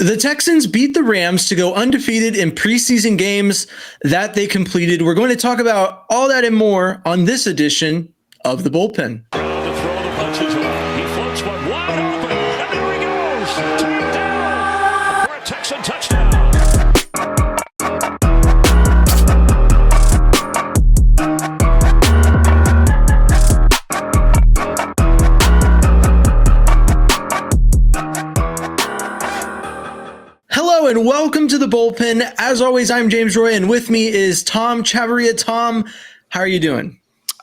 The Texans beat the Rams to go undefeated in preseason games that they completed. We're going to talk about all that and more on this edition of The Bullpen. To throw the punches on. He floats one wide open, and there he goes. Turned down for a Texan touchdown. Hello and welcome to The Bullpen. As always, I'm James Roy, and with me is Tom Chavarria. Tom, how are you doing?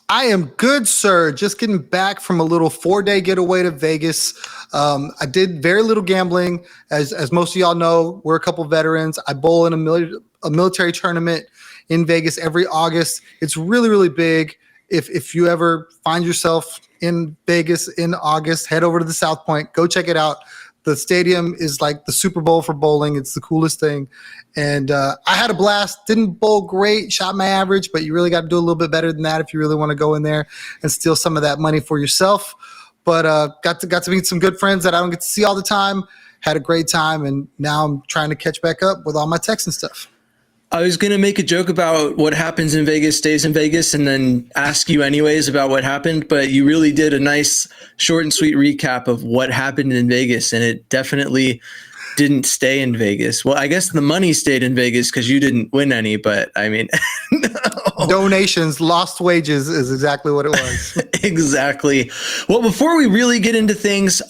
I am good, sir. Just getting back from a little 4-day getaway to Vegas. I did very little gambling. As most of y'all know, we're a couple veterans. I bowl in a military tournament in Vegas every August. It's really, really big. If you ever find yourself in Vegas in August, head over to the South Point. Go check it out. The stadium is like the Super Bowl for bowling. It's the coolest thing. And I had a blast. Didn't bowl great, shot my average, but you really got to do a little bit better than that if you really want to go in there and steal some of that money for yourself. But got to meet some good friends that I don't get to see all the time. Had a great time, and now I'm trying to catch back up with all my Texan stuff. I was going to make a joke about what happens in Vegas stays in Vegas and then ask you anyways about what happened, but you really did a nice short and sweet recap of what happened in Vegas, and it definitely didn't stay in Vegas. Well, I guess the money stayed in Vegas because you didn't win any, but I mean... No. Donations, lost wages is exactly what it was. Exactly. Well, before we really get into things,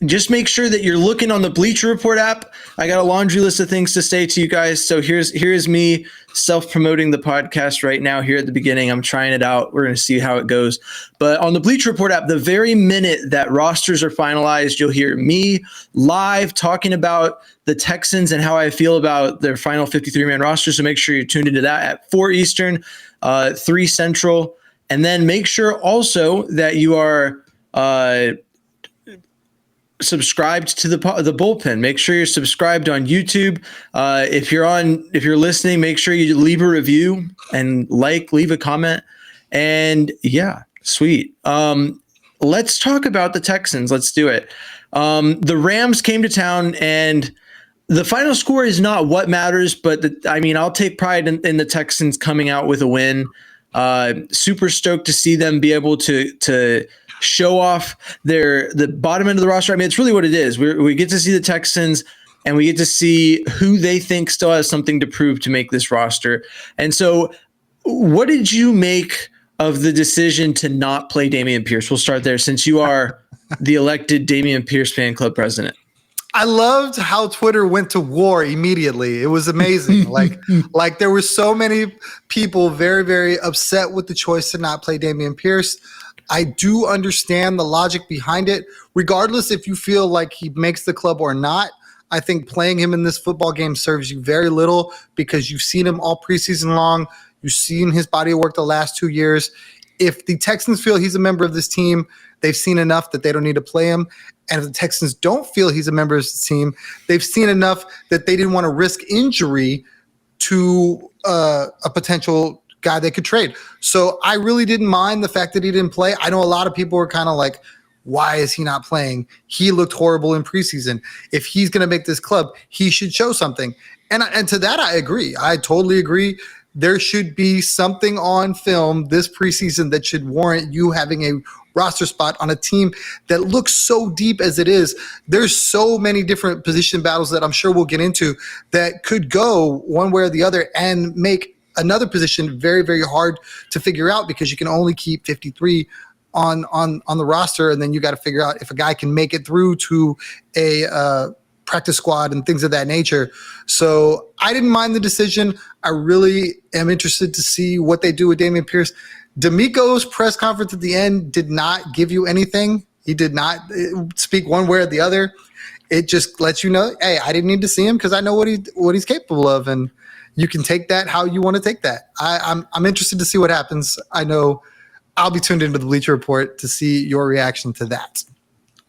just make sure that you're looking on the Bleacher Report app. I got a laundry list of things to say to you guys. So here's me self-promoting the podcast right now here at the beginning. I'm trying it out. We're going to see how it goes. But on the Bleacher Report app, the very minute that rosters are finalized, you'll hear me live talking about the Texans and how I feel about their final 53-man roster. So make sure you're tuned into that at 4 Eastern, 3 Central. And then make sure also that you are subscribed to the Bullpen. Make sure you're subscribed on YouTube. If you're listening, make sure you leave a review and leave a comment. And yeah, sweet. Let's talk about the Texans. Let's do it. The Rams came to town, and the final score is not what matters, but I'll take pride in the Texans coming out with a win. Super stoked to see them be able to show off the bottom end of the roster. I mean, it's really what it is. We get to see the Texans, and we get to see who they think still has something to prove to make this roster. And so what did you make of the decision to not play Dameon Pierce? We'll start there, since you are the elected Dameon Pierce fan club president. I loved how Twitter went to war immediately. It was amazing. like there were so many people very, very upset with the choice to not play Dameon Pierce. I do understand the logic behind it. Regardless if you feel like he makes the club or not, I think playing him in this football game serves you very little, because you've seen him all preseason long. You've seen his body of work the last 2 years. If the Texans feel he's a member of this team, they've seen enough that they don't need to play him. And if the Texans don't feel he's a member of this team, they've seen enough that they didn't want to risk injury to a potential guy they could trade. So I really didn't mind the fact that he didn't play. I know a lot of people were kind of like, why is he not playing? He looked horrible in preseason. If he's going to make this club, he should show something. And to that, I agree. I totally agree. There should be something on film this preseason that should warrant you having a roster spot on a team that looks so deep as it is. There's so many different position battles that I'm sure we'll get into that could go one way or the other and make another position very, very hard to figure out, because you can only keep 53 on the roster, and then you got to figure out if a guy can make it through to a practice squad and things of that nature. So I didn't mind the decision. I really am interested to see what they do with Dameon Pierce. D'Amico's press conference at the end did not give you anything. He did not speak one way or the other. It just lets you know, hey, I didn't need to see him because I know what he's capable of, and you can take that how you want to take that. I'm interested to see what happens. I know I'll be tuned into the Bleacher Report to see your reaction to that.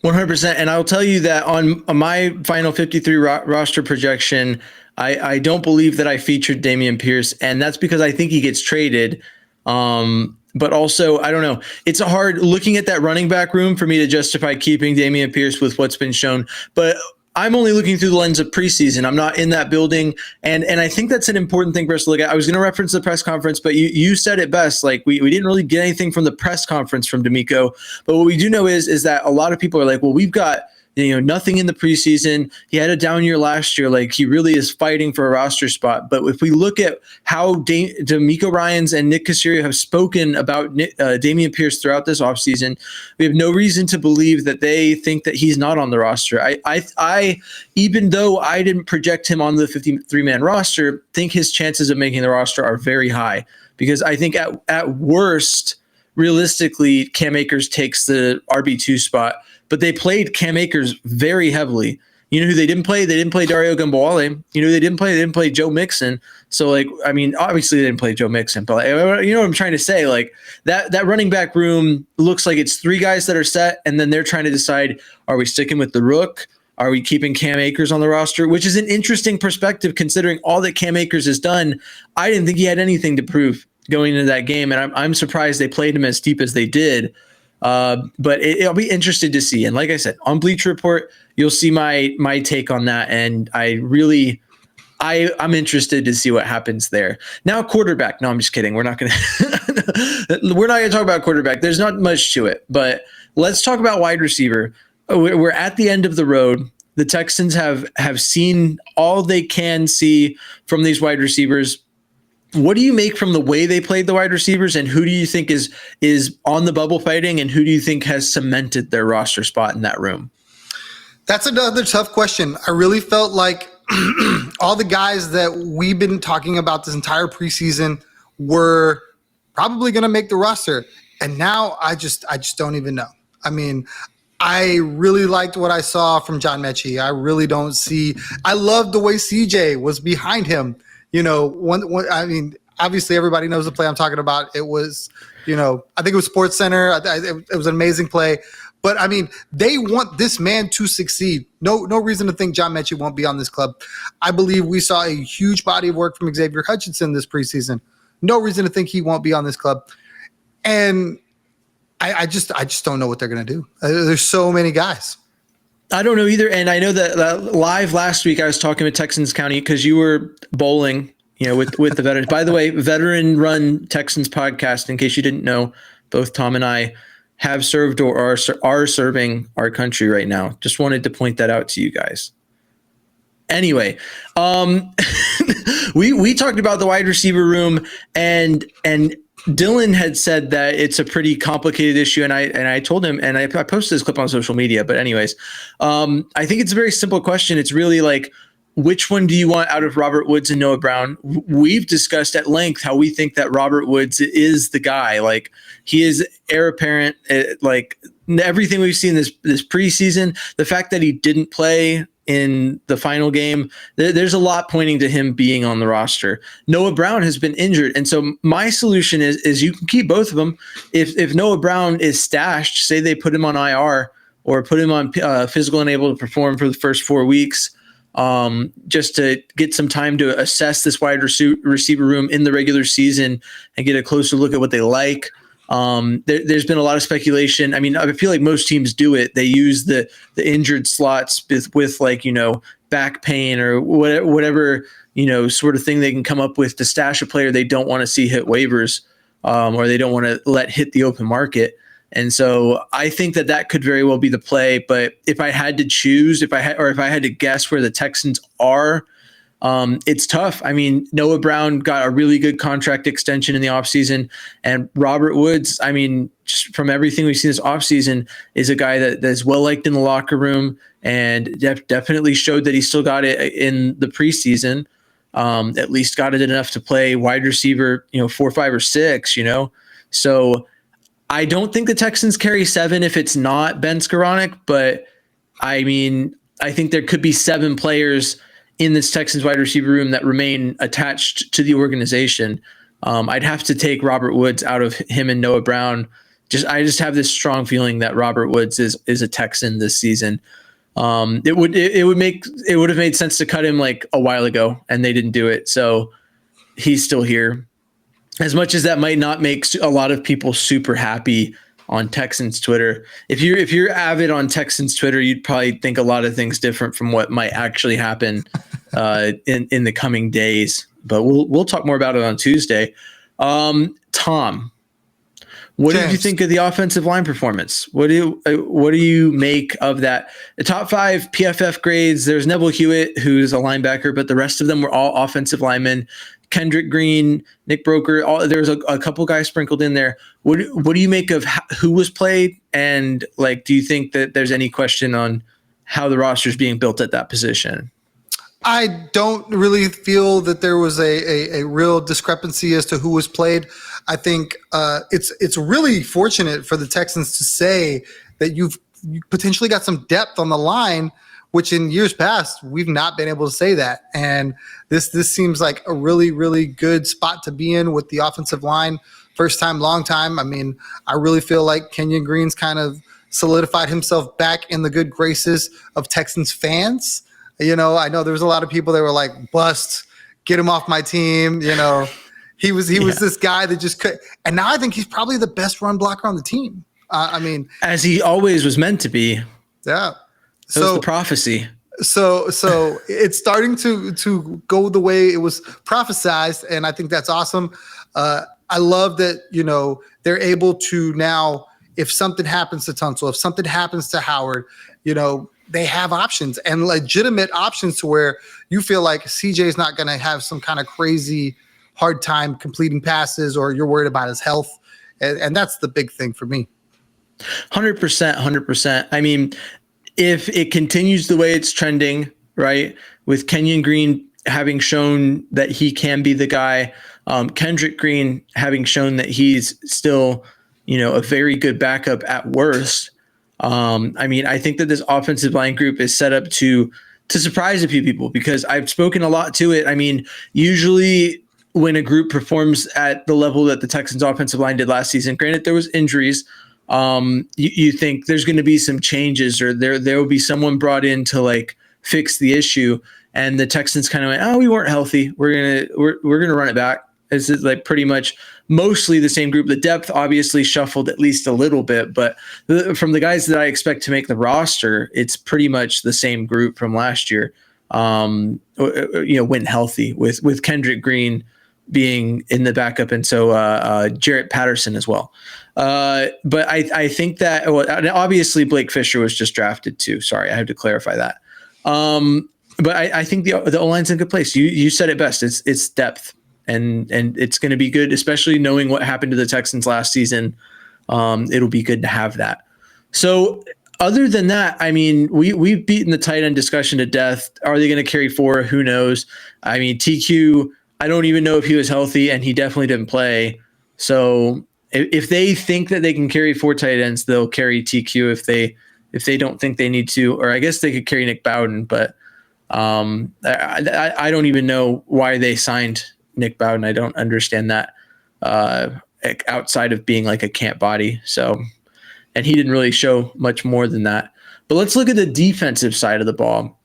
100%. And I'll tell you that on my final 53 roster projection, I don't believe that I featured Dameon Pierce, and that's because I think he gets traded. But also, I don't know. It's hard looking at that running back room for me to justify keeping Dameon Pierce with what's been shown. But I'm only looking through the lens of preseason. I'm not in that building. And I think that's an important thing for us to look at. I was going to reference the press conference, but you said it best. Like we didn't really get anything from the press conference from D'Amico. But what we do know is that a lot of people are like, well, we've got nothing in the preseason. He had a down year last year. Like he really is fighting for a roster spot. But if we look at how D'Amico Ryans and Nick Caserio have spoken about Dameon Pierce throughout this offseason, we have no reason to believe that they think that he's not on the roster. I even though I didn't project him on the 53-man roster, think his chances of making the roster are very high, because I think at worst, realistically, Cam Akers takes the RB2 spot. But they played Cam Akers very heavily. You know who they didn't play? They didn't play Dario Gamboale. You know who they didn't play? They didn't play Joe Mixon. So, like, I mean, obviously they didn't play Joe Mixon. But you know what I'm trying to say? Like, that running back room looks like it's 3 guys that are set, and then they're trying to decide, are we sticking with the rook? Are we keeping Cam Akers on the roster? Which is an interesting perspective considering all that Cam Akers has done. I didn't think he had anything to prove going into that game, and I'm surprised they played him as deep as they did. But I'll be interested to see. And like I said, on Bleacher Report, you'll see my take on that. And I'm interested to see what happens there. Now, quarterback. No, I'm just kidding. We're not going to talk about quarterback. There's not much to it, but let's talk about wide receiver. We're at the end of the road. The Texans have seen all they can see from these wide receivers. What do you make from the way they played the wide receivers, and who do you think is on the bubble fighting, and who do you think has cemented their roster spot in that room? That's another tough question. I really felt like all the guys that we've been talking about this entire preseason were probably going to make the roster, and now I just don't even know. I mean, I really liked what I saw from John Mechie. I really don't see. I loved the way CJ was behind him. I mean, obviously everybody knows the play I'm talking about. It was, I think it was Sports Center. It was an amazing play. But I mean, they want this man to succeed. No reason to think John Mechie won't be on this club. I believe we saw a huge body of work from Xavier Hutchinson this preseason. No reason to think he won't be on this club. And I just don't know what they're going to do. There's so many guys. I don't know either. And I know that live last week I was talking with Texans County because you were bowling, with the veterans. By the way, veteran run Texans podcast, in case you didn't know, both Tom and I have served or are serving our country right now. Just wanted to point that out to you guys. Anyway, we talked about the wide receiver room, and Dylan had said that it's a pretty complicated issue, and I told him, and I posted this clip on social media. But anyways, I think it's a very simple question. It's really like, which one do you want out of Robert Woods and Noah Brown? We've discussed at length how we think that Robert Woods is the guy. Like, he is heir apparent. Like, everything we've seen this preseason, the fact that he didn't play in the final game, there's a lot pointing to him being on the roster. Noah Brown has been injured, and so my solution is you can keep both of them. If Noah Brown is stashed, say they put him on IR or put him on physical unable to perform for the first 4 weeks, just to get some time to assess this wide receiver room in the regular season and get a closer look at what they like. There's been a lot of speculation. I mean, I feel like most teams do it. They use the injured slots with like, back pain or whatever, sort of thing they can come up with to stash a player they don't want to see hit waivers, or they don't want to let hit the open market. And so I think that could very well be the play. But if I had to choose, if I had to guess where the Texans are, it's tough. I mean, Noah Brown got a really good contract extension in the offseason, and Robert Woods, I mean, just from everything we've seen this offseason, is a guy that is well liked in the locker room and definitely showed that he still got it in the preseason. At least got it enough to play wide receiver, 4, 5, or 6, So I don't think the Texans carry 7 if it's not Ben Skoranek, but I mean, I think there could be 7 players in this Texans wide receiver room that remain attached to the organization. I'd have to take Robert Woods out of him and Noah Brown. I just have this strong feeling that Robert Woods is a Texan this season. It would have made sense to cut him like a while ago, and they didn't do it. So he's still here. As much as that might not make a lot of people super happy, on Texans Twitter. If you're avid on Texans Twitter, you'd probably think a lot of things different from what might actually happen in the coming days. But we'll talk more about it on Tuesday. Tom, what did you think of the offensive line performance? What do you make of that? The top 5 PFF grades, there's Neville Hewitt, who's a linebacker, but the rest of them were all offensive linemen. Kendrick Green, Nick Broker, there's a couple guys sprinkled in there. What do you make of who was played? And do you think that there's any question on how the roster is being built at that position? I don't really feel that there was a real discrepancy as to who was played. I think it's really fortunate for the Texans to say that you potentially got some depth on the line, which in years past we've not been able to say that. And this seems like a really, really good spot to be in with the offensive line. First time, long time. I mean, I really feel like Kenyon Green's kind of solidified himself back in the good graces of Texans fans. I know there was a lot of people that were like, bust, get him off my team. He was this guy that just could. And now I think he's probably the best run blocker on the team. As he always was meant to be. Yeah. That was the prophecy. So it's starting to go the way it was prophesized. And I think that's awesome. I love that, they're able to now, if something happens to Tunsil, if something happens to Howard, they have options and legitimate options to where you feel like CJ is not going to have some kind of crazy hard time completing passes or you're worried about his health. And that's the big thing for me. 100%. I mean, if it continues the way it's trending, right, with Kenyon Green having shown that he can be the guy, Kendrick Green having shown that he's still, a very good backup at worst. I think that this offensive line group is set up to surprise a few people because I've spoken a lot to it. I mean, usually when a group performs at the level that the Texans offensive line did last season, granted there was injuries, you think there's going to be some changes or there will be someone brought in to fix the issue. And the Texans kind of went, oh, we weren't healthy. We're going to run it back. It's pretty much mostly the same group. The depth obviously shuffled at least a little bit, but from the guys that I expect to make the roster, it's pretty much the same group from last year. When healthy with Kendrick Green being in the backup, and so Jarrett Patterson as well. But I think that obviously Blake Fisher was just drafted too. Sorry, I have to clarify that. But I think the O-line's in a good place. You said it best. It's depth. And it's going to be good, especially knowing what happened to the Texans last season. It'll be good to have that. So other than that, I mean, we've beaten the tight end discussion to death. Are they going to carry 4? Who knows? I mean, TQ, I don't even know if he was healthy, and he definitely didn't play. So if they think that they can carry 4 tight ends, they'll carry TQ. If they don't think they need to, or I guess they could carry Nick Bowden, but I don't even know why they signed Nick Bowden. I don't understand that outside of being like a camp body. So, and he didn't really show much more than that. But let's look at the defensive side of the ball.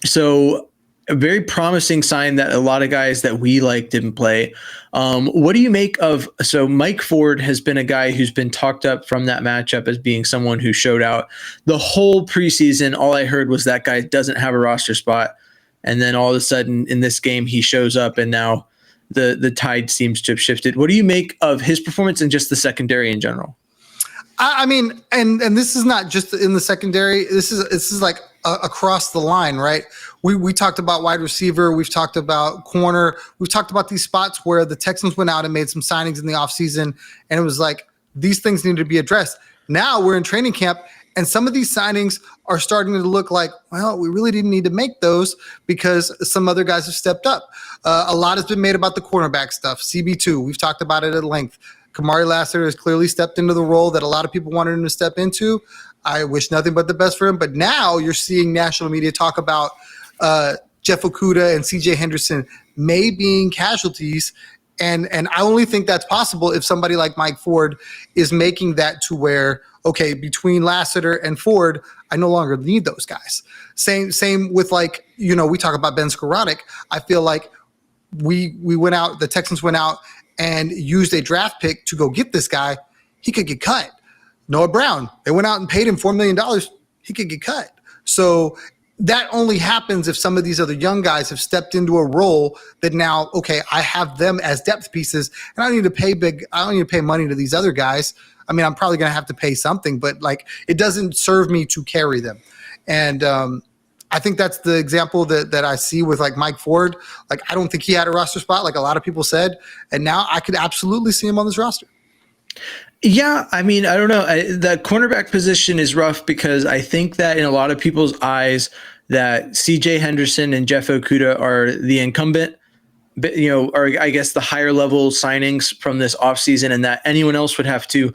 So a very promising sign that a lot of guys that we like didn't play. What do you make of, so Mike Ford has been a guy who's been talked up from that matchup as being someone who showed out the whole preseason. All I heard was that guy doesn't have a roster spot. And then all of a sudden in this game, he shows up and now the tide seems to have shifted. What do you make of his performance and just the secondary in general? I mean, and this is not just in the secondary. This is like across the line, right? We talked about wide receiver. We've talked about corner. We've talked about these spots where the Texans went out and made some signings in the offseason, and it was like these things need to be addressed. Now we're in training camp, and some of these signings are starting to look like, well, we really didn't need to make those because some other guys have stepped up. A lot has been made about the cornerback stuff. CB2, we've talked about it at length. Kamari Lassiter has clearly stepped into the role that a lot of people wanted him to step into. I wish nothing but the best for him. But now you're seeing national media talk about Jeff Okudah and CJ Henderson may being casualties. And I only think that's possible if somebody like Mike Ford is making that to where, okay, between Lassiter and Ford, I no longer need those guys. Same with we talk about Ben Skowronek. I feel like we went out, the Texans went out and used a draft pick to go get this guy. He could get cut. Noah Brown, they went out and paid him $4 million. He could get cut. So that only happens if some of these other young guys have stepped into a role that now, okay, I have them as depth pieces, and I don't need to pay money to these other guys. I mean, I'm probably going to have to pay something, but like it doesn't serve me to carry them. And I think that's the example that I see with like Mike Ford. Like, I don't think he had a roster spot like a lot of people said, and now I could absolutely see him on this roster. Yeah, I mean, I don't know. The cornerback position is rough because I think that in a lot of people's eyes that CJ Henderson and Jeff Okudah are the incumbent, or I guess the higher level signings from this offseason, and that anyone else would have to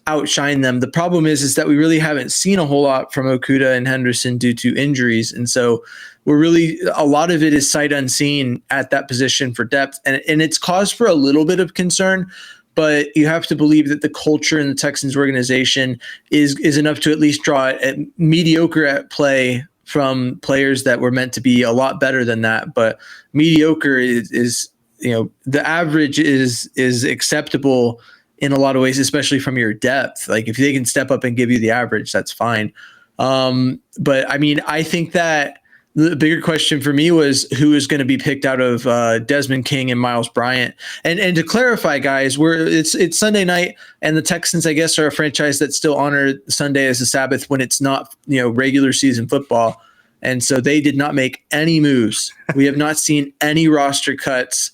outshine them. The problem is that we really haven't seen a whole lot from Okudah and Henderson due to injuries. And so a lot of it is sight unseen at that position for depth. And it's cause for a little bit of concern. But you have to believe that the culture in the Texans organization is enough to at least draw mediocre at play from players that were meant to be a lot better than that. But mediocre is the average is acceptable in a lot of ways, especially from your depth. Like if they can step up and give you the average, that's fine. But I mean, I think that the bigger question for me was who is going to be picked out of Desmond King and Miles Bryant. And to clarify, guys, it's Sunday night, and the Texans, I guess, are a franchise that still honor Sunday as a Sabbath when it's not regular season football. And so they did not make any moves. We have not seen any roster cuts.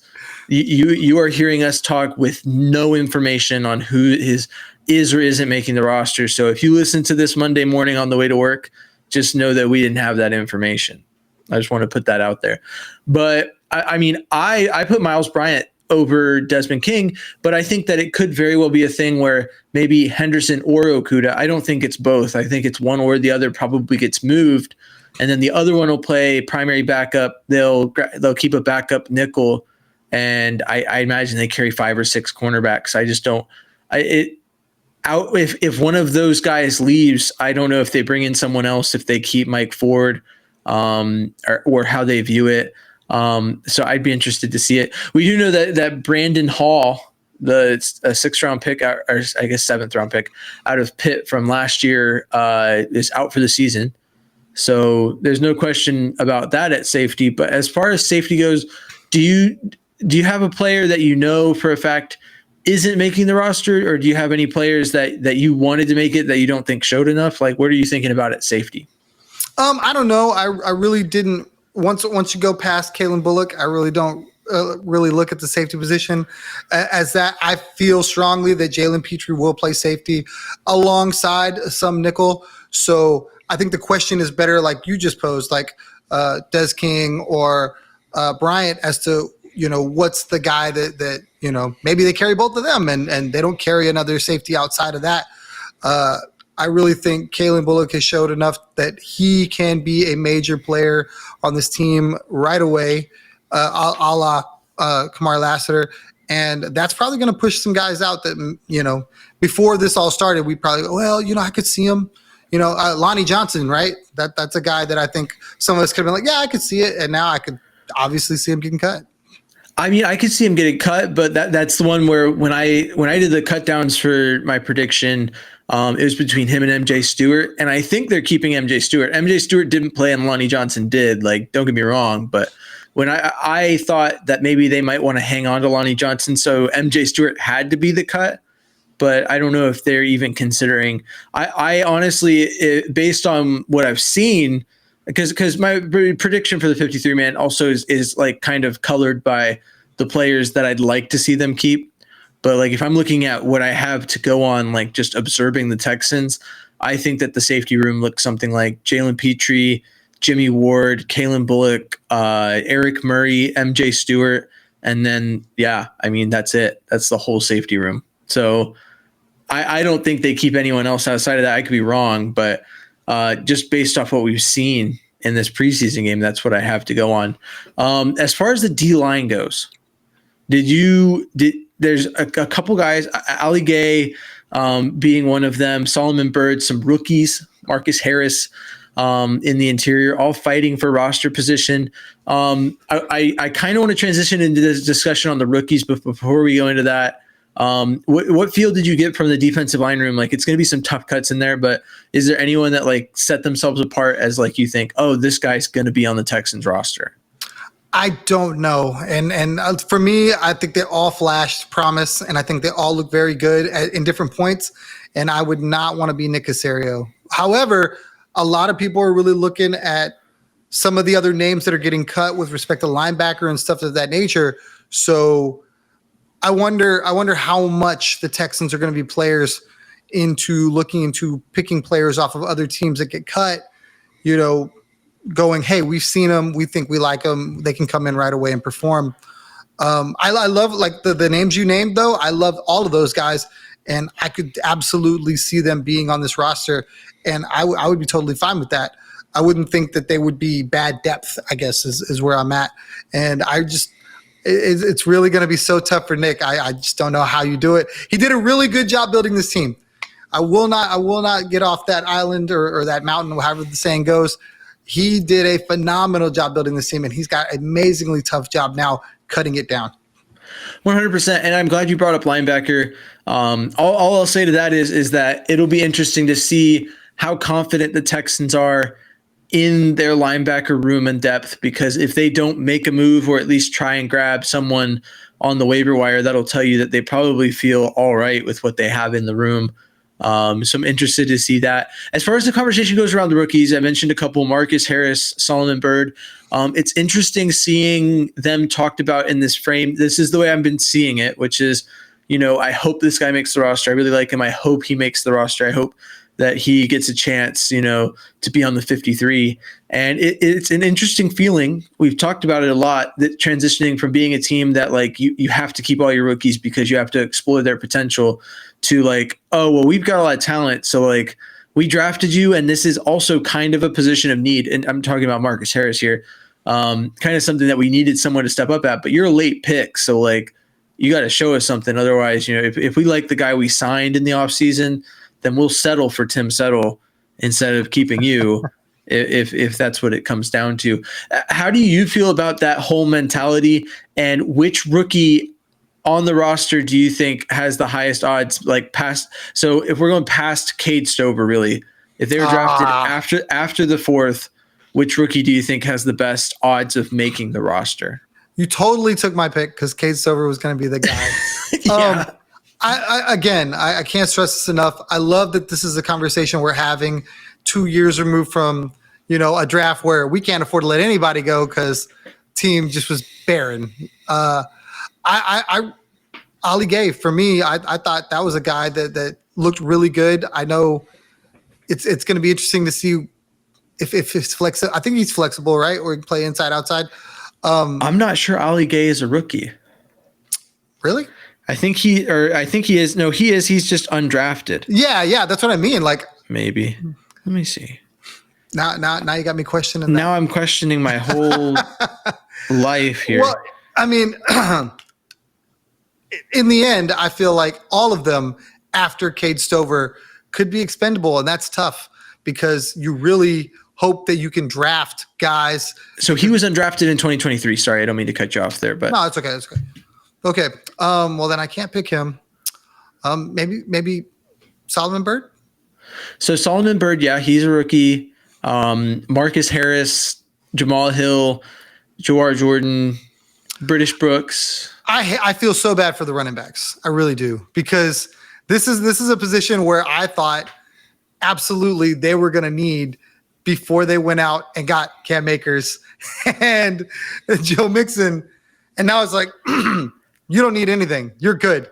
You are hearing us talk with no information on who is or isn't making the roster. So if you listen to this Monday morning on the way to work, just know that we didn't have that information. I just want to put that out there. But I mean, I put Miles Bryant over Desmond King, but I think that it could very well be a thing where maybe Henderson or Okudah. I don't think it's both. I think it's one or the other probably gets moved, and then the other one will play primary backup. They'll keep a backup nickel, and I imagine they carry 5 or 6 cornerbacks. I just don't. If one of those guys leaves, I don't know if they bring in someone else, if they keep Mike Ford, or how they view it. So I'd be interested to see it. We do know that Brandon Hall, a 6th round pick, or I guess 7th round pick out of Pitt from last year, is out for the season. So there's no question about that at safety. But as far as safety goes, do you have a player that for a fact isn't making the roster, or do you have any players that you wanted to make it that you don't think showed enough? Like, what are you thinking about at safety? I don't know. I really didn't. Once you go past Kalen Bullock, I really don't really look at the safety position as that. I feel strongly that Jalen Petrie will play safety alongside some nickel. So I think the question is better, like you just posed, like Des King or Bryant, as to what's the guy that maybe they carry both of them and they don't carry another safety outside of that. I really think Kalen Bullock has showed enough that he can be a major player on this team right away, a la Kamar Lassiter. And that's probably going to push some guys out that, before this all started, we probably, I could see him. Lonnie Johnson, right? That's a guy that I think some of us could have been like, yeah, I could see it. And now I could obviously see him getting cut. I mean, I could see him getting cut, but that's the one where when I did the cut downs for my prediction, it was between him and MJ Stewart, and I think they're keeping MJ Stewart. MJ Stewart didn't play and Lonnie Johnson did. Like, don't get me wrong, but when I thought that maybe they might want to hang on to Lonnie Johnson, so MJ Stewart had to be the cut. But I don't know if they're even considering. I honestly, based on what I've seen, because my prediction for the 53 man also is like kind of colored by the players that I'd like to see them keep. But like if I'm looking at what I have to go on, like just observing the Texans, I think that the safety room looks something like Jalen Petrie, Jimmy Ward, Kalen Bullock, Eric Murray, MJ Stewart, and then that's it. That's the whole safety room. So I don't think they keep anyone else outside of that. I could be wrong, but just based off what we've seen in this preseason game, that's what I have to go on. As far as the D line goes, there's a couple guys, Ali Gay being one of them, Solomon Byrd, some rookies, Marcus Harris in the interior, all fighting for roster position. I kind of want to transition into this discussion on the rookies, but before we go into that, What feel did you get from the defensive line room? Like, it's going to be some tough cuts in there, but is there anyone that like set themselves apart as like you think, oh, this guy's going to be on the Texans roster? I don't know. And for me, I think they all flashed promise, and I think they all look very good in different points. And I would not want to be Nick Caserio. However, a lot of people are really looking at some of the other names that are getting cut with respect to linebacker and stuff of that nature. So I wonder how much the Texans are going to be players into looking into picking players off of other teams that get cut, going, hey, we've seen them. We think we like them. They can come in right away and perform. I love like the names you named, though. I love all of those guys, and I could absolutely see them being on this roster, and I would be totally fine with that. I wouldn't think that they would be bad depth, I guess, is where I'm at. And it's really going to be so tough for Nick. I just don't know how you do it. He did a really good job building this team. I will not get off that island or that mountain, however the saying goes. He did a phenomenal job building this team, and he's got an amazingly tough job now cutting it down. 100%. And I'm glad you brought up linebacker. All I'll say to that is that it'll be interesting to see how confident the Texans are in their linebacker room and depth, because if they don't make a move or at least try and grab someone on the waiver wire, that'll tell you that they probably feel all right with what they have in the room. So I'm interested to see that. As far as the conversation goes around the rookies, I mentioned a couple: Marcus Harris, Solomon Byrd. It's interesting seeing them talked about in this frame. This is the way I've been seeing it, which is, I hope this guy makes the roster. I really like him. I hope he makes the roster. I hope that he gets a chance, to be on the 53. And it's an interesting feeling. We've talked about it a lot, that transitioning from being a team that like you have to keep all your rookies because you have to explore their potential, to like, oh, well, we've got a lot of talent, so like we drafted you, and this is also kind of a position of need. And I'm talking about Marcus Harris here, kind of something that we needed someone to step up at. But you're a late pick, so like you got to show us something. Otherwise, if we like the guy we signed in the offseason, then we'll settle for Tim Settle instead of keeping you, if that's what it comes down to. How do you feel about that whole mentality, and which rookie on the roster do you think has the highest odds, like past? So if we're going past Cade Stover, really, if they were drafted after the 4th, which rookie do you think has the best odds of making the roster? You totally took my pick, because Cade Stover was going to be the guy. Yeah. I can't stress this enough. I love that this is a conversation we're having 2 years removed from, a draft where we can't afford to let anybody go because team just was barren. Ali Gay, for me, I thought that was a guy that looked really good. I know it's going to be interesting to see if it's flexible. I think he's flexible, right? Or he can play inside, outside. I'm not sure Ali Gay is a rookie. Really? I think he is. No, he is. He's just undrafted. Yeah. That's what I mean. Like, maybe. Let me see. Now you got me questioning that. Now I'm questioning my whole life here. Well, I mean, in the end, I feel like all of them after Cade Stover could be expendable, and that's tough because you really hope that you can draft guys. So he was undrafted in 2023. Sorry, I don't mean to cut you off there, but no, it's okay. It's okay. Okay. Well, then I can't pick him. Maybe Solomon Byrd. So Solomon Byrd, yeah, he's a rookie. Marcus Harris, Jamal Hill, Jawar Jordan, British Brooks. I feel so bad for the running backs. I really do, because this is a position where I thought absolutely they were going to need before they went out and got Cam Akers and Joe Mixon. And now it's like, you don't need anything. You're good.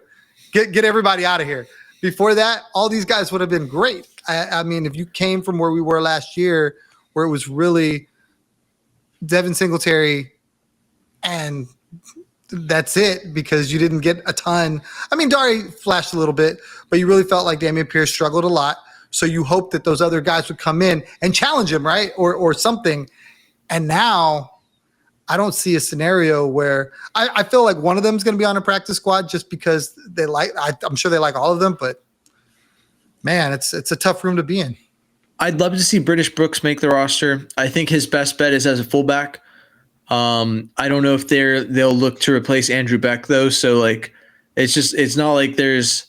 Get everybody out of here. Before that, all these guys would have been great. I mean, if you came from where we were last year, where it was really Devin Singletary and that's it, because you didn't get a ton. I mean, Dari flashed a little bit, but you really felt like Dameon Pierce struggled a lot. So you hope that those other guys would come in and challenge him, right? Or something. And now I don't see a scenario where I feel like one of them is going to be on a practice squad just because I'm sure they like all of them, but man, it's a tough room to be in. I'd love to see British Brooks make the roster. I think his best bet is as a fullback. I don't know if they'll look to replace Andrew Beck though. So like It's not like there's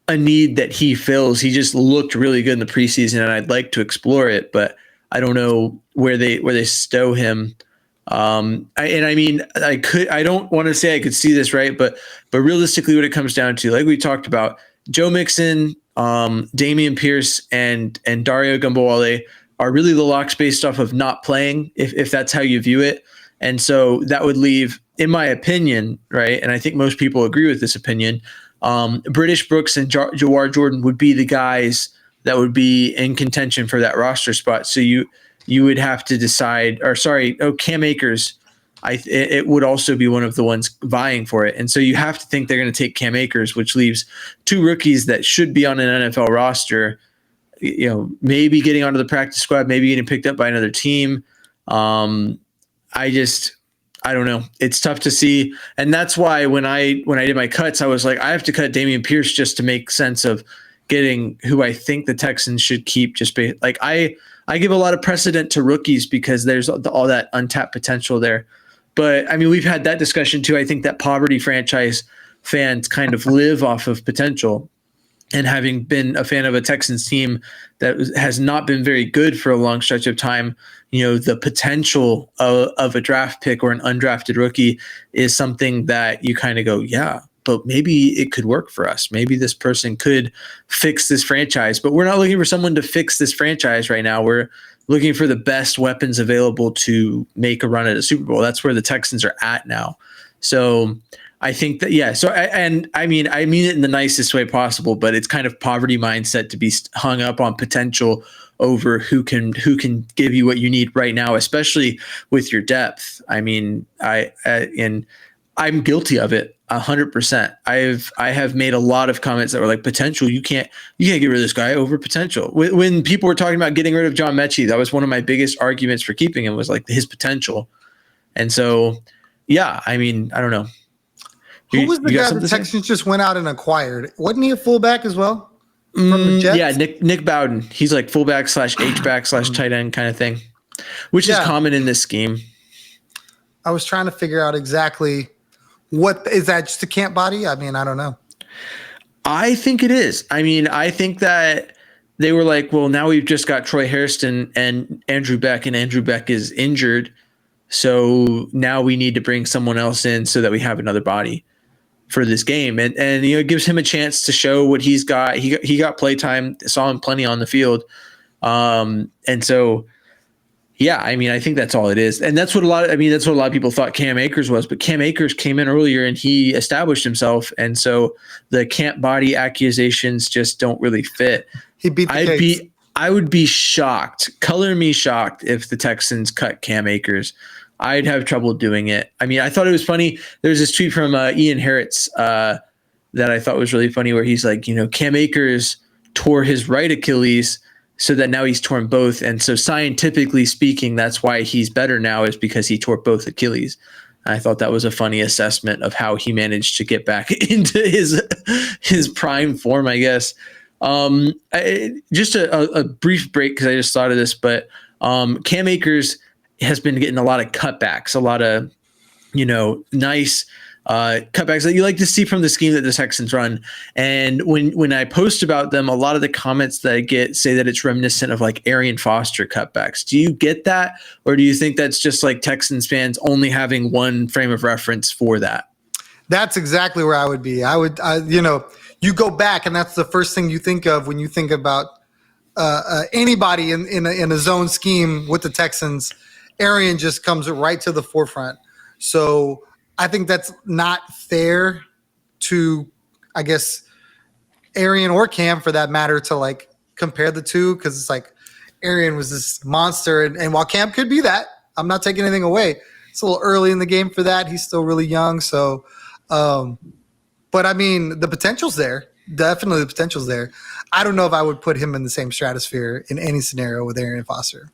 a need that he fills. He just looked really good in the preseason, and I'd like to explore it, but I don't know where they stow him. I don't want to say I could see this, right, but realistically, what it comes down to, like we talked about, Joe Mixon, Dameon Pierce, and Dario Gumbawale are really the locks based off of not playing, if that's how you view it. And so that would leave, in my opinion, right, and I think most people agree with this opinion, British Brooks and Jawar Jordan would be the guys that would be in contention for that roster spot. So you would have to decide, Cam Akers, it would also be one of the ones vying for it. And so you have to think they're going to take Cam Akers, which leaves two rookies that should be on an NFL roster, maybe getting onto the practice squad, maybe getting picked up by another team. I don't know. It's tough to see. And that's why when I did my cuts, I was like, I have to cut Dameon Pierce just to make sense of getting who I think the Texans should keep. I give a lot of precedent to rookies because there's all that untapped potential there. But I mean, we've had that discussion too. I think that poverty franchise fans kind of live off of potential. And having been a fan of a Texans team that has not been very good for a long stretch of time, the potential of a draft pick or an undrafted rookie is something that you kind of go, yeah, but maybe it could work for us. Maybe this person could fix this franchise, but we're not looking for someone to fix this franchise right now. We're looking for the best weapons available to make a run at a Super Bowl. That's where the Texans are at now. So I think that, yeah. So, I mean it in the nicest way possible, but it's kind of poverty mindset to be hung up on potential over who can give you what you need right now, especially with your depth. I mean, I'm guilty of it 100%. I have made a lot of comments that were like, potential, you can't get rid of this guy over potential. When people were talking about getting rid of John Mechie, that was one of my biggest arguments for keeping him, was like his potential. And so, yeah, I mean, I don't know. Who was the guy the Texans just went out and acquired? Wasn't he a fullback as well? From the Jets? Yeah, Nick Bowden. He's like fullback / H-back / tight end kind of thing, which is common in this scheme. I was trying to figure out exactly what is that, just a camp body? I mean, I don't know. I think it is. I mean, I think that they were like, well, now we've just got Troy Hairston and Andrew Beck, and Andrew Beck is injured. So now we need to bring someone else in so that we have another body for this game. And it gives him a chance to show what he's got. He got play time, saw him plenty on the field. And so, yeah, I mean, I think that's all it is. And that's what a lot of people thought Cam Akers was, but Cam Akers came in earlier and he established himself. And so the camp body accusations just don't really fit. He beat the case. I would be shocked, color me shocked, if the Texans cut Cam Akers. I'd have trouble doing it. I mean, I thought it was funny. There's this tweet from Ian Harritz that I thought was really funny, where he's like, Cam Akers tore his right Achilles, so that now he's torn both. And so scientifically speaking, that's why he's better now, is because he tore both Achilles. I thought that was a funny assessment of how he managed to get back into his prime form, I guess. Just a brief break, because I just thought of this, but Cam Akers has been getting a lot of cutbacks, a lot of, nice cutbacks that you like to see from the scheme that the Texans run. And when I post about them, a lot of the comments that I get say that it's reminiscent of like Arian Foster cutbacks. Do you get that? Or do you think that's just like Texans fans only having one frame of reference for that? That's exactly where I would be. You go back and that's the first thing you think of when you think about anybody in a zone scheme with the Texans. Arian just comes right to the forefront. So I think that's not fair to, I guess, Arian or Cam for that matter, to like compare the two, because it's like Arian was this monster, and while Cam could be that, I'm not taking anything away. It's a little early in the game for that. He's still really young. So, but I mean, the potential's there. Definitely the potential's there. I don't know if I would put him in the same stratosphere in any scenario with Arian Foster.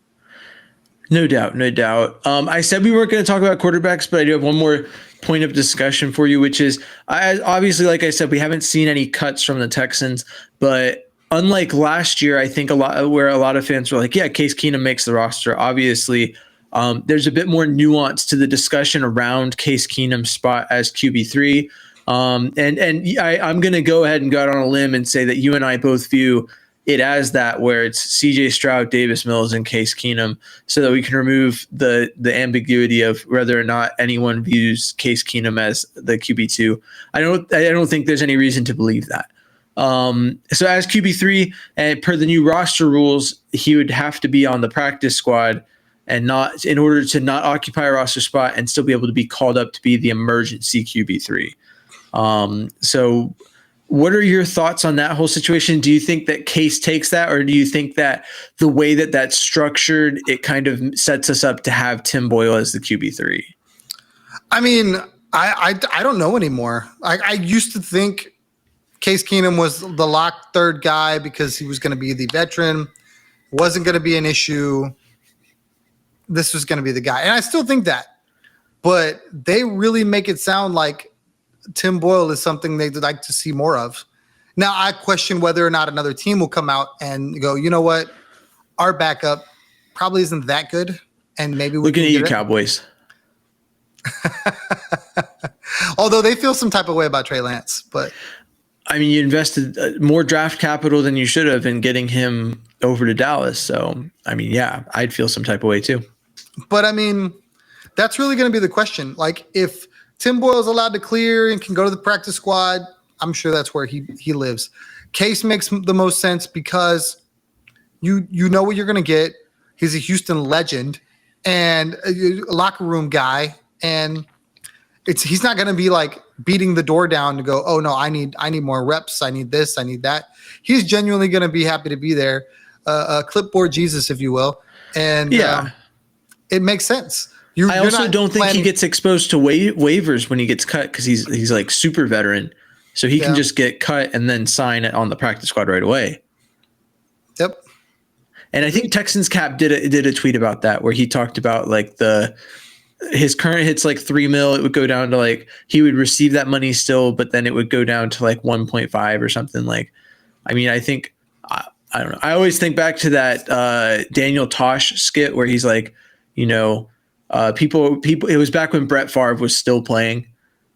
No doubt. I said we weren't going to talk about quarterbacks, but I do have one more point of discussion for you, which is, obviously, like I said, we haven't seen any cuts from the Texans, but unlike last year, I think a lot of fans were like, yeah, Case Keenum makes the roster. Obviously, there's a bit more nuance to the discussion around Case Keenum's spot as QB3. I'm going to go ahead and go out on a limb and say that you and I both view it as that, where it's CJ Stroud, Davis Mills, and Case Keenum, so that we can remove the ambiguity of whether or not anyone views Case Keenum as the QB2. I don't think there's any reason to believe that. So as QB3, and per the new roster rules, he would have to be on the practice squad and not, in order to not occupy a roster spot and still be able to be called up to be the emergency QB3. So what are your thoughts on that whole situation? Do you think that Case takes that, or do you think that the way that that's structured, it kind of sets us up to have Tim Boyle as the QB3? I mean, I don't know anymore. I used to think Case Keenum was the locked third guy because he was going to be the veteran. Wasn't going to be an issue. This was going to be the guy. And I still think that. But they really make it sound like Tim Boyle is something they'd like to see more of. Now, I question whether or not another team will come out and go, you know what? Our backup probably isn't that good. And maybe we looking at you, Cowboys. Although they feel some type of way about Trey Lance. But I mean, you invested more draft capital than you should have in getting him over to Dallas. So, I mean, yeah, I'd feel some type of way too. But I mean, that's really going to be the question. Like, if Tim Boyle is allowed to clear and can go to the practice squad, I'm sure that's where he lives. Case makes the most sense because you know what you're going to get. He's a Houston legend and a locker room guy, and he's not going to be like beating the door down to go, oh no, I need more reps. I need this. I need that. He's genuinely going to be happy to be there. Clipboard Jesus, if you will. And it makes sense. I also don't think he gets exposed to waivers when he gets cut, because he's like super veteran, so he can just get cut and then sign it on the practice squad right away. Yep. And I think Texans Cap did a tweet about that, where he talked about like his current hit's like $3 million. It would go down to like, he would receive that money still, but then it would go down to like 1.5 or something. Like, I mean, I think I don't know. I always think back to that Daniel Tosh skit where he's like, you know, people. It was back when Brett Favre was still playing,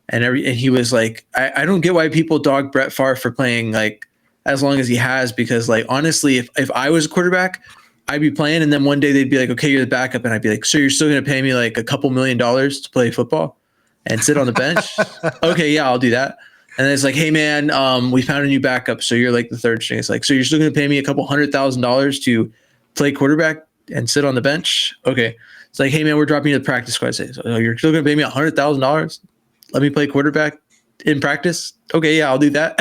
and he was like, I don't get why people dog Brett Favre for playing like as long as he has, because like honestly, if I was a quarterback, I'd be playing, and then one day they'd be like, okay, you're the backup, and I'd be like, so you're still going to pay me like a couple $1 million to play football and sit on the bench? Okay, yeah, I'll do that. And then it's like, hey man, we found a new backup, so you're like the third string. It's like, so you're still going to pay me a couple $100,000 to play quarterback and sit on the bench? Okay. It's like, hey man, we're dropping you to the practice squad. So you're still going to pay me $100,000? Let me play quarterback in practice? Okay, yeah, I'll do that.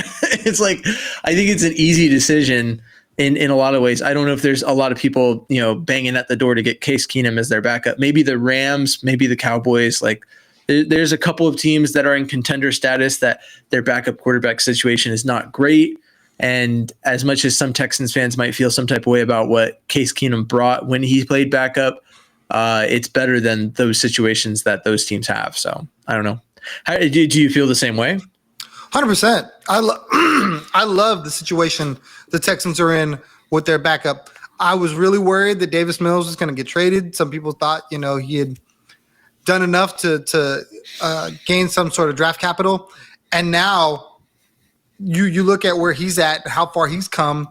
It's like, I think it's an easy decision in a lot of ways. I don't know if there's a lot of people, you know, banging at the door to get Case Keenum as their backup. Maybe the Rams, maybe the Cowboys. Like, there's a couple of teams that are in contender status that their backup quarterback situation is not great. And as much as some Texans fans might feel some type of way about what Case Keenum brought when he played backup, it's better than those situations that those teams have. So I don't know. Do you feel the same way? 100%. I love the situation the Texans are in with their backup. I was really worried that Davis Mills was going to get traded. Some people thought, you know, he had done enough to gain some sort of draft capital. And now you look at where he's at, how far he's come.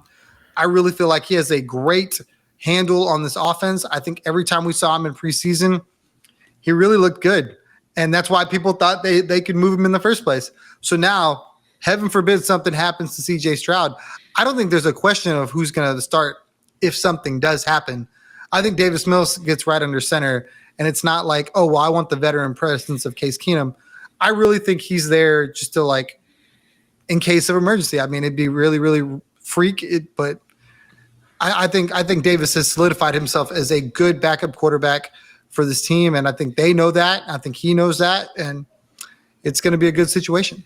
I really feel like he has a great handle on this offense. I think every time we saw him in preseason, he really looked good. And that's why people thought they could move him in the first place. So now, heaven forbid something happens to CJ Stroud. I don't think there's a question of who's going to start if something does happen. I think Davis Mills gets right under center, and it's not like, oh, well, I want the veteran presence of Case Keenum. I really think he's there just to, like, in case of emergency. I mean, it'd be really, really freak, but I think Davis has solidified himself as a good backup quarterback for this team, and I think they know that. I think he knows that, and it's going to be a good situation.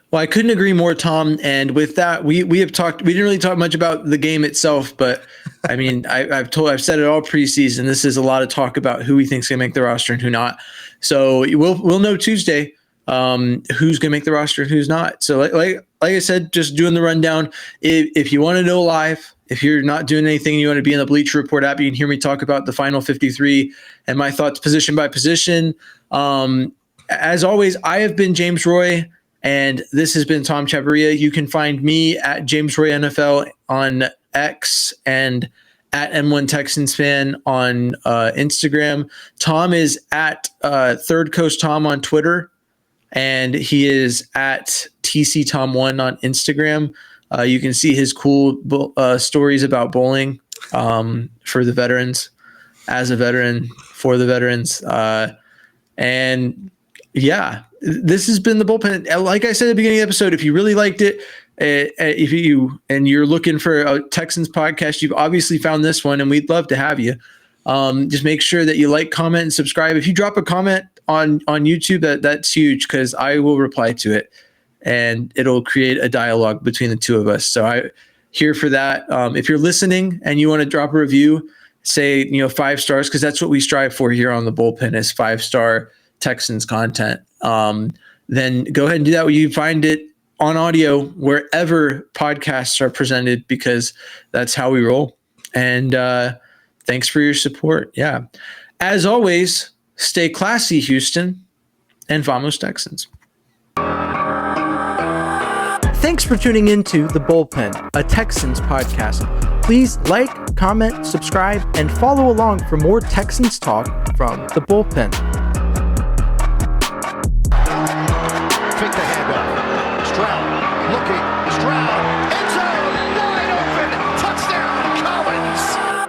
Well, I couldn't agree more, Tom. And with that, we have talked. We didn't really talk much about the game itself, but I mean, I've said it all preseason. This is a lot of talk about who we think is going to make the roster and who not. So we'll know Tuesday who's going to make the roster and who's not. So like I said, just doing the rundown. If you want to know live, if you're not doing anything, you want to be in the Bleacher Report app, you can hear me talk about the final 53 and my thoughts position by position. As always, I have been James Roy. And this has been Tom Chavarria. You can find me at James Roy NFL on X and at M1 Texans Fan on Instagram. Tom is at Third Coast Tom on Twitter, and he is at TC Tom1 on Instagram. You can see his cool stories about bowling for the veterans, as a veteran, for the veterans. And yeah, this has been the Bullpen. Like I said at the beginning of the episode, if you really liked it, if you're looking for a Texans podcast, you've obviously found this one, and we'd love to have you. Just make sure that you like, comment, and subscribe. If you drop a comment on YouTube, that's huge, because I will reply to it, and it'll create a dialogue between the two of us. So I'm here for that. If you're listening and you want to drop a review, say 5 stars, because that's what we strive for here on the Bullpen, is 5-star Texans content. Then go ahead and do that. You find it on audio wherever podcasts are presented, because that's how we roll. And thanks for your support. Yeah. As always, stay classy, Houston, and vamos Texans. Thanks for tuning into The Bullpen, a Texans podcast. Please like, comment, subscribe, and follow along for more Texans talk from The Bullpen. Take the handoff.